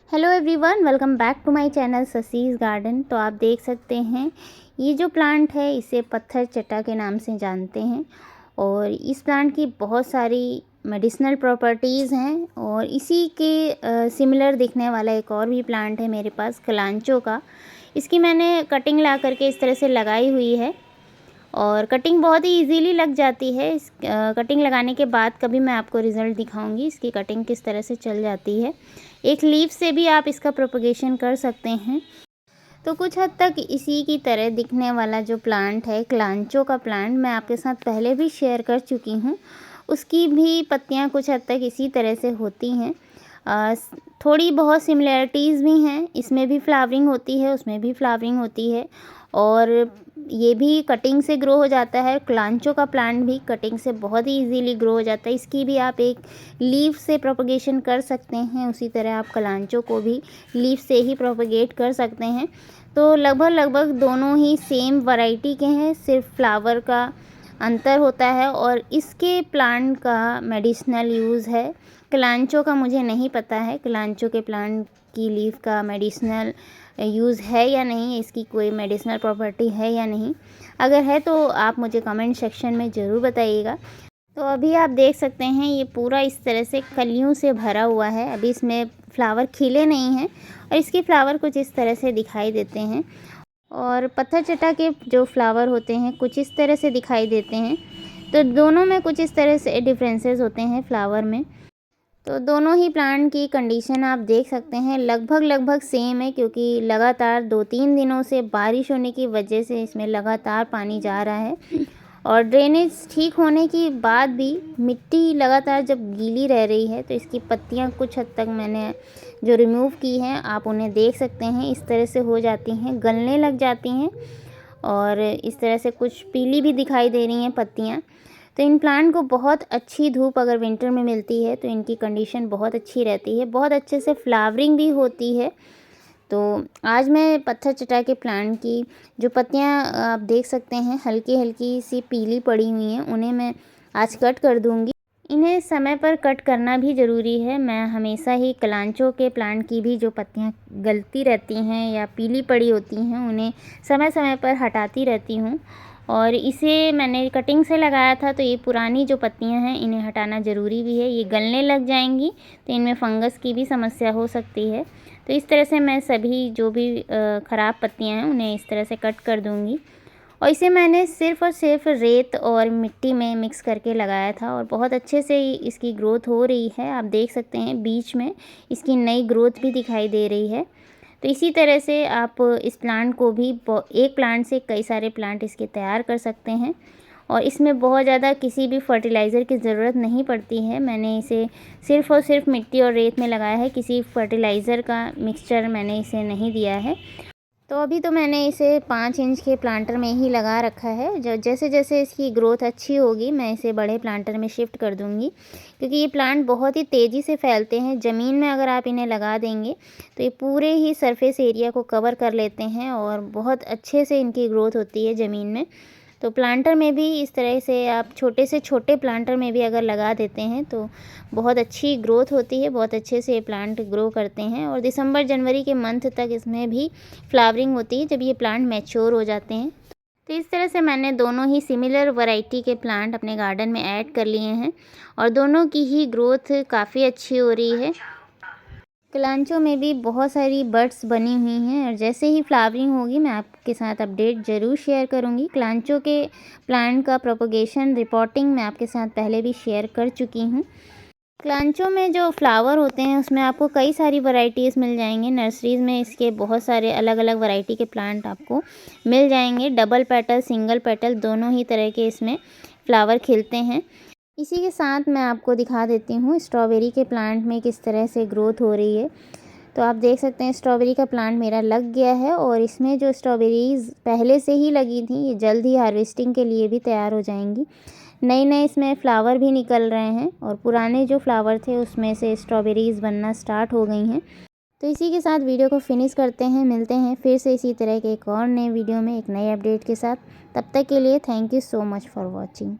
Hello everyone, welcome back to my channel Sasi's garden. तो आप देख सकते हैं ये जो प्लांट है इसे पत्थर चट्टा के नाम से जानते हैं और इस प्लांट की बहुत सारी मेडिसिनल प्रॉपर्टीज़ हैं। और इसी के सिमिलर दिखने वाला एक और भी प्लांट है मेरे पास, कलांचो का। इसकी मैंने कटिंग ला करके इस तरह से लगाई हुई है और कटिंग बहुत ही इजीली लग जाती है। इस कटिंग लगाने के बाद कभी मैं आपको रिज़ल्ट दिखाऊंगी इसकी कटिंग किस तरह से चल जाती है। एक लीफ से भी आप इसका प्रोपगेशन कर सकते हैं। तो कुछ हद तक इसी की तरह दिखने वाला जो प्लांट है कलांचो का प्लांट, मैं आपके साथ पहले भी शेयर कर चुकी हूँ। उसकी भी पत्तियाँ कुछ हद तक इसी तरह से होती हैं। थोड़ी बहुत सिमिलैरिटीज़ भी हैं, इसमें भी फ्लावरिंग होती है, उसमें भी फ्लावरिंग होती है और ये भी कटिंग से ग्रो हो जाता है। कलांचो का प्लांट भी कटिंग से बहुत ही इजीली ग्रो हो जाता है। इसकी भी आप एक लीफ से प्रोपगेशन कर सकते हैं, उसी तरह आप कलांचो को भी लीफ से ही प्रोपगेट कर सकते हैं। तो लगभग दोनों ही सेम वैरायटी के हैं, सिर्फ फ्लावर का अंतर होता है और इसके प्लांट का मेडिसिनल यूज़ है। कलांचो का मुझे नहीं पता है, कलांचो के प्लांट की लीफ का मेडिसिनल यूज़ है या नहीं, इसकी कोई मेडिसिनल प्रॉपर्टी है या नहीं। अगर है तो आप मुझे कमेंट सेक्शन में ज़रूर बताइएगा। तो अभी आप देख सकते हैं ये पूरा इस तरह से कलियों से भरा हुआ है। अभी इसमें फ्लावर खिले नहीं हैं और इसके फ्लावर कुछ इस तरह से दिखाई देते हैं और पत्थर चट्टा के जो फ्लावर होते हैं कुछ इस तरह से दिखाई देते हैं। तो दोनों में कुछ इस तरह से डिफरेंसेस होते हैं फ्लावर में। तो दोनों ही प्लांट की कंडीशन आप देख सकते हैं लगभग सेम है, क्योंकि लगातार 2-3 दिनों से बारिश होने की वजह से इसमें लगातार पानी जा रहा है और ड्रेनेज ठीक होने के बाद भी मिट्टी लगातार जब गीली रह रही है तो इसकी पत्तियां कुछ हद तक मैंने जो रिमूव की हैं आप उन्हें देख सकते हैं, इस तरह से हो जाती हैं, गलने लग जाती हैं और इस तरह से कुछ पीली भी दिखाई दे रही हैं पत्तियाँ। तो इन प्लांट को बहुत अच्छी धूप अगर विंटर में मिलती है तो इनकी कंडीशन बहुत अच्छी रहती है, बहुत अच्छे से फ्लावरिंग भी होती है। तो आज मैं पत्थर चट्टा के प्लांट की जो पत्तियां आप देख सकते हैं हल्की हल्की सी पीली पड़ी हुई हैं, उन्हें मैं आज कट कर दूंगी। इन्हें समय पर कट करना भी ज़रूरी है। मैं हमेशा ही कलांचो के प्लांट की भी जो पत्तियां गलती रहती हैं या पीली पड़ी होती हैं उन्हें समय समय पर हटाती रहती हूँ। और इसे मैंने कटिंग से लगाया था तो ये पुरानी जो पत्तियां हैं इन्हें हटाना ज़रूरी भी है, ये गलने लग जाएंगी तो इनमें फंगस की भी समस्या हो सकती है। तो इस तरह से मैं सभी जो भी ख़राब पत्तियां हैं उन्हें इस तरह से कट कर दूंगी। और इसे मैंने सिर्फ़ और सिर्फ रेत और मिट्टी में मिक्स करके लगाया था और बहुत अच्छे से इसकी ग्रोथ हो रही है। आप देख सकते हैं बीच में इसकी नई ग्रोथ भी दिखाई दे रही है। तो इसी तरह से आप इस प्लांट को भी एक प्लांट से कई सारे प्लांट इसके तैयार कर सकते हैं और इसमें बहुत ज़्यादा किसी भी फर्टिलाइज़र की ज़रूरत नहीं पड़ती है। मैंने इसे सिर्फ़ और सिर्फ मिट्टी और रेत में लगाया है, किसी फर्टिलाइज़र का मिक्सचर मैंने इसे नहीं दिया है। तो अभी तो मैंने इसे 5 इंच के प्लांटर में ही लगा रखा है। जो जैसे जैसे इसकी ग्रोथ अच्छी होगी मैं इसे बड़े प्लांटर में शिफ्ट कर दूंगी, क्योंकि ये प्लांट बहुत ही तेज़ी से फैलते हैं। ज़मीन में अगर आप इन्हें लगा देंगे तो ये पूरे ही सरफेस एरिया को कवर कर लेते हैं और बहुत अच्छे से इनकी ग्रोथ होती है ज़मीन में। तो प्लांटर में भी इस तरह से आप छोटे से छोटे प्लांटर में भी अगर लगा देते हैं तो बहुत अच्छी ग्रोथ होती है, बहुत अच्छे से प्लांट ग्रो करते हैं और दिसंबर जनवरी के मंथ तक इसमें भी फ्लावरिंग होती है जब ये प्लांट मैच्योर हो जाते हैं। तो इस तरह से मैंने दोनों ही सिमिलर वैरायटी के प्लांट अपने गार्डन में ऐड कर लिए हैं और दोनों की ही ग्रोथ काफ़ी अच्छी हो रही है। कलांचो में भी बहुत सारी बड्स बनी हुई हैं और जैसे ही फ्लावरिंग होगी मैं आपके साथ अपडेट ज़रूर शेयर करूंगी। कलांचो के प्लांट का प्रोपगेशन रिपोर्टिंग मैं आपके साथ पहले भी शेयर कर चुकी हूं। कलांचो में जो फ्लावर होते हैं उसमें आपको कई सारी वैरायटीज़ मिल जाएंगे। नर्सरीज़ में इसके बहुत सारे अलग अलग वैरायटी के प्लांट आपको मिल जाएंगे। डबल पेटल, सिंगल पेटल दोनों ही तरह के इसमें फ्लावर खिलते हैं। इसी के साथ मैं आपको दिखा देती हूँ स्ट्रॉबेरी के प्लांट में किस तरह से ग्रोथ हो रही है। तो आप देख सकते हैं स्ट्रॉबेरी का प्लांट मेरा लग गया है और इसमें जो स्ट्रॉबेरीज़ पहले से ही लगी थी ये जल्द ही हार्वेस्टिंग के लिए भी तैयार हो जाएंगी। नए नए इसमें फ्लावर भी निकल रहे हैं और पुराने जो फ्लावर थे उसमें से स्ट्रॉबेरीज़ बनना स्टार्ट हो गई हैं। तो इसी के साथ वीडियो को फिनिश करते हैं, मिलते हैं फिर से इसी तरह के एक और नए वीडियो में एक नए अपडेट के साथ। तब तक के लिए thank you so much for watching.